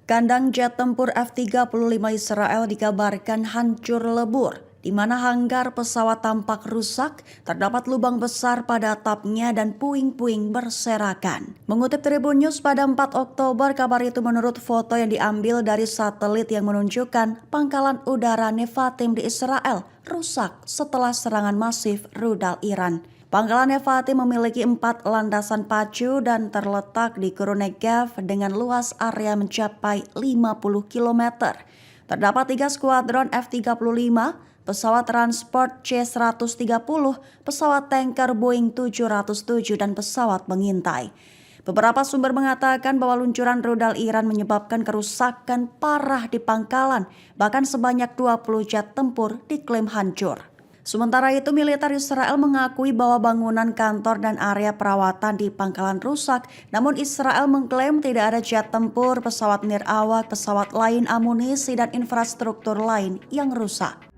Kandang jet tempur F-35 Israel dikabarkan hancur lebur, di mana hanggar pesawat tampak rusak, terdapat lubang besar pada atapnya dan puing-puing berserakan. Mengutip Tribun News pada 4 Oktober, kabar itu menurut foto yang diambil dari satelit yang menunjukkan pangkalan udara Nevatim di Israel rusak setelah serangan masif rudal Iran. Pangkalan Nevatim memiliki 4 landasan pacu dan terletak di Gurun Negev dengan luas area mencapai 50 km. Terdapat 3 skuadron F-35, pesawat transport C-130, pesawat tanker Boeing 707, dan pesawat pengintai. Beberapa sumber mengatakan bahwa luncuran rudal Iran menyebabkan kerusakan parah di pangkalan, bahkan sebanyak 20 jet tempur diklaim hancur. Sementara itu, militer Israel mengakui bahwa bangunan kantor dan area perawatan di pangkalan rusak, namun Israel mengklaim tidak ada jet tempur, pesawat nirawak, pesawat lain, amunisi, dan infrastruktur lain yang rusak.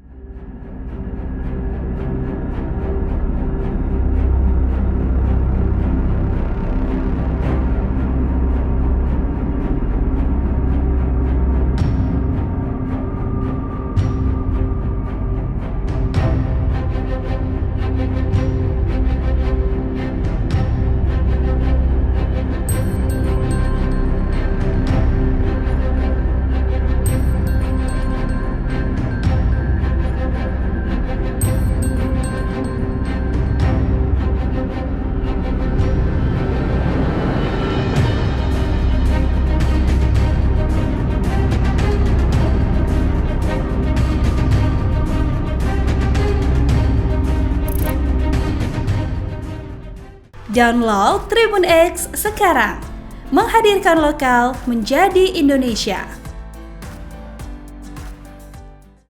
Download Tribun X sekarang, menghadirkan lokal menjadi Indonesia.